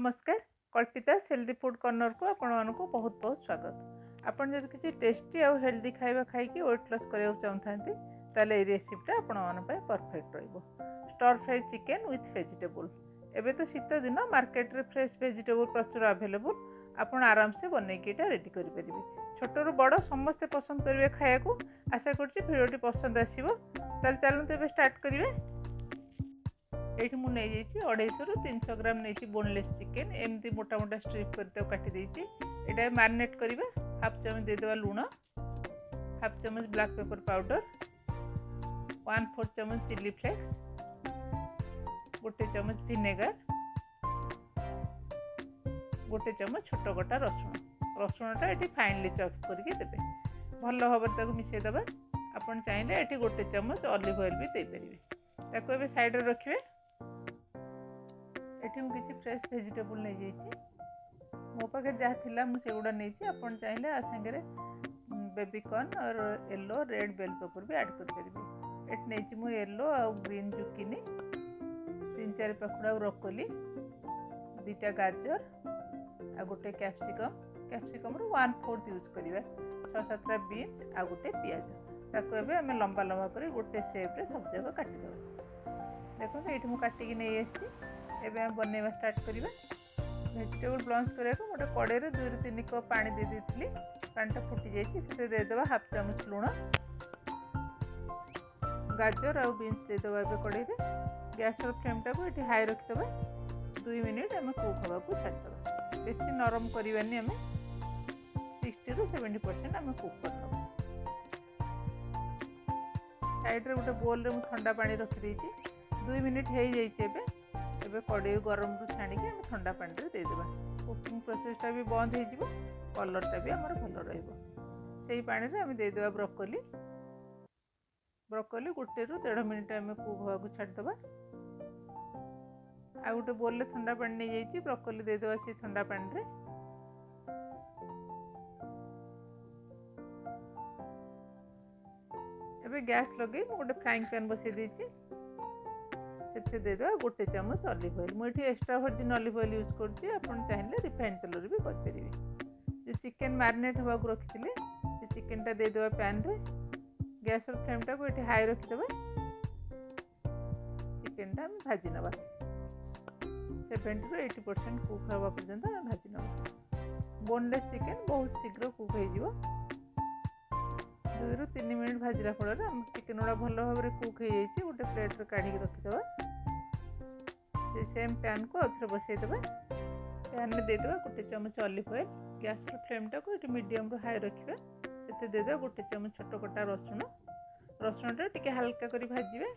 नमस्कार कल्पिता healthy food corner को आपण को बहुत बहुत स्वागत। आपन जब किसी टेस्टी और हेल्दी खाଇବା खाइकी वेट लॉस करने चाहते ताले ये रेसिपीटा आपण परफेक्ट रहिबो। Stir fry chicken with vegetable. एबे तो शीत दिन मार्केट रे फ्रेश वेजिटेबल प्रचुर अवेलेबल। आपण आराम से बनैकी एटा रेडी करि परिबे। छोटरू बड़ समस्ते पसंद करिवे खाया को। आशा करछि भिडियोटी पसंद आसीबो। ताले चलू तेबे स्टार्ट करिवे। ये मुझे 250 ରୁ 300 ग्राम नहीं बोनलेस चिकेन एमती मोटा मोटा स्ट्रिप कर काटी देती। यहाँ मैरिनेट करवा। हाफ चम्मच देदेवा लुण, हाफ चम्मच ब्लैक पेपर पाउडर, 1/4 चम्मच चिली फ्लेक्स, 1 चम्मच विनेगार, 1 चम्मच छोट कटा रसुणटा ये फाइनली चॉप करके देवे। भल भाव मिसेदेव। आपन चाहिए ये 1 चम्मच ऑलिव ऑयल भी देपारे। ताको साइड रखिए। ये किसी फ्रेश वेजिटेबल नहीं जाइए। मो पाखे जहाँ थिला मुझे सेगुड़ा नहीं। आपन चाहिए आ संगे बेबीकॉर्न और येलो रेड बेल पेपर भी ऐड करेंगे। ये नहीं मु येलो आ ग्रीन जुकिनी, 3-4 पखुड़ा ब्रोकोली, 2टा गाजर आ 1 कैप्सिकम रू 1/4 यूज करवा, 6-7टा बीन्स आ 1 पियाज। ताको एबे हमें लंबा लंबा कर 1 शेप रे सब जगह काटिदेव। देखो ये मुझे काटिकी नहीं आसी। एबे हम बनैवा स्टार्ट करिवा। वेजिटेबल ब्लांच करिया को मोटे कड़े रे 2 ରୁ 3 कप पानी दे देथिली। पानीटा फुटी जाइए से देदेवा हाफ चम्मच लुण, गाजर और बीन्स देदेवा एबे कड़े रे। गैस फ्लेमटा को ये हाई रखिदेवा। 2 मिनिट आम कुक हवा को छाड़देवा। बेसी नरम करवानी, आम 60 ରୁ 70% आम कुक करदेवा। साइड रे गोटे बोल रे ठंडा पानी रखी 2 मिनिट हो जाइए। एबे कड़े गरम रू छाणी के ठंडा पानी रे देदेवा। कुकिंग प्रोसेसटा भी बंद हो, कलरटा भी आमर भल रहिबो। सेही पानी रे आम देदेवा ब्रोकोली 1 ରୁ 1.5 मिनिट आम कुक हवा को छाड़देवा। आ गोटे बोल रे ठंडा पानी नहीं जाइए। ब्रोकोली देदेवा से ठंडा पानी रे। एबे गैस लगे गोटे फ्राइंग पैन बसई देछि। से देदेवा 1 चम्मच ऑलिव ऑयल। मुझे extra virgin olive oil use करछि। आपन चाहिए रिफाइंड तेल भी कर परिबे। जो चिकेन मैरिनेट हवा को रखिथिले से चिकेनटा देदेवा पैन रे। गैस फ्लेमटा को ये हाई रखिदेवा। चिकेनटा हम भाजी नवा। 70 ରୁ 80% कुक हवा पर्यंत भाजी नवा। बोनलेस चिकेन बहुत शीघ्र कुक हो 2 ରୁ 3 मिनिट भाजला फल चिकेन गुड़ा भल भाव में कुक हो जाइए। गोटे प्लेट रे काढ़ी रखिदेवा। से सेम पैन को आउथरे बसईदेवा। पैन में देदेवा 1 चम्मच ऑलिव ऑयल। गैस फ्लेमटा को ये मीडियम रू हाई रखिए। से देदेवा 1 चम्मच छोट कटा रसुणटा टिके हल्का कर भाजिए,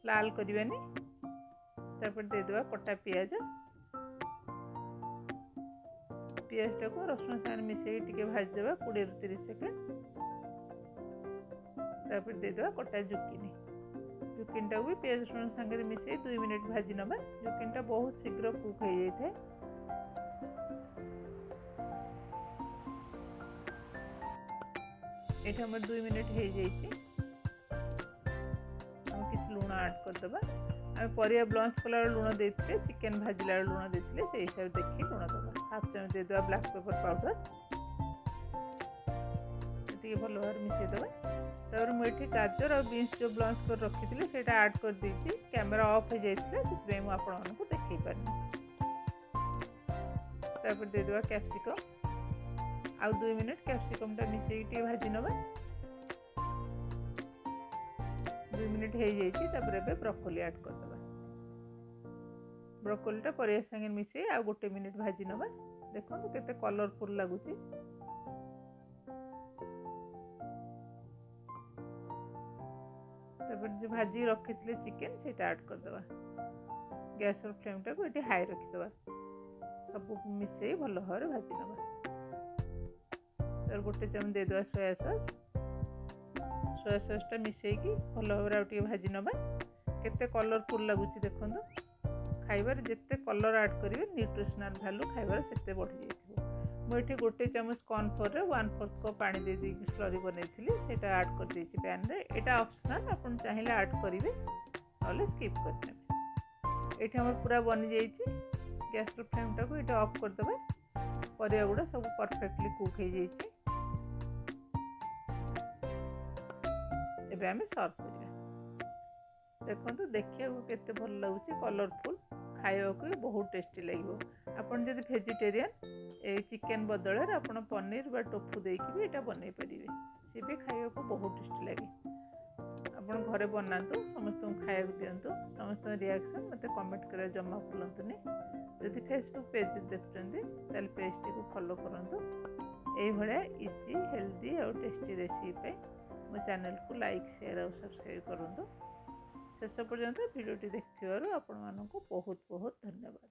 लाल करवानी। तापर देदेवा कटा पियाज। पियाजटा को रसुण साथ मिसई टिके भाजदेवा 20 ରୁ 30 सेकेंड। तापर देदेवा कटा जुकिनीटा भी पियाज रसुण संगे मिसई 2 मिनिट भाजी नवा। जुकिनीटा बहुत शीघ्र कुक हो जाए। ये हमें 2 मिनिट हो जाइए। हम किसी लुण ऐड करदेवा। आम परिया ब्लांच कला लुण देते, चिकेन भाजिला लुण देते, से हिसाब से देखिए लुण देवा। हाफ चम्मच देदेवा ब्लैक पेपर पाउडर। भल भाव मिसईदेवा। तापर मुझे गाजर और बीन्स जो ब्लांच कर रखी थी से ऐड कर देती। कैमेरा ऑफ हो जाता है आपको देखी पारे। तापर देदेवा कैप्सिकम। आउ 2 मिनिट कैप्सिकमटा मिसई भाजी नवा। 2 मिनिट हो जाइए। Broccoli add करदेवा। ब्रोकोलीटा परिया संगे मिसई आ 1 मिनिट भाजी नवा। देखो केते कलरफुल लगुच। जो भाजी रखी थे चिकेन से ऐड करदेवा। गैस फ्लेमटा को ये हाई रखिदेवा। सब मिसई भल भाव में भाजी नवा। तो 1 चम्मच देदेवा सोया सॉसटा मिसईकी भल भाव में भाजी नवा। केते कलरफुल लगुच देखो। खाइबार जिते कलर ऐड करेंगे न्यूट्रिशनल वैल्यू खाइबार से बढ़ी जाए। मुझे 1 चम्मच कॉर्नफ्लोर 1/4 कप पानी दे दी स्लरी बनई से ऐड कर देछि पैन रे। एटा ऑप्शनल, आपन चाहिए ऐड करेंगे ना स्किप करते। ये पूरा बनी जाइए। गैस फ्लेम टाक ये ऑफ करदे परिया गुड़ा सब परफेक्टली कुक हो जाइए आम सर्व करिया देखो देखिए केते भल लगुच कलरफुल खावा को बहुत टेस्टी लगे आपन जदि वेजिटेरियन ए चिकेन बदल आप पनीर बा टोफू देकी भी यहाँ बनई पारे सी भी खावा को बहुत टेस्टी लगे आपन घरे बनातु समस्त खाया दिंतु समस्त रिएक्शन मत कमेंट कर जमा भूलुनि जदि फेसबुक पेज देखुं पेज टी फॉलो करूँ ये इजी हेल्दी और टेस्टी रेसिपी मो चैनल को लाइक शेयर और सब्सक्राइब करूँ शेष पर्यंत भिडियोटी देखिथिबारु आपण मानकु बहुत बहुत धन्यवाद।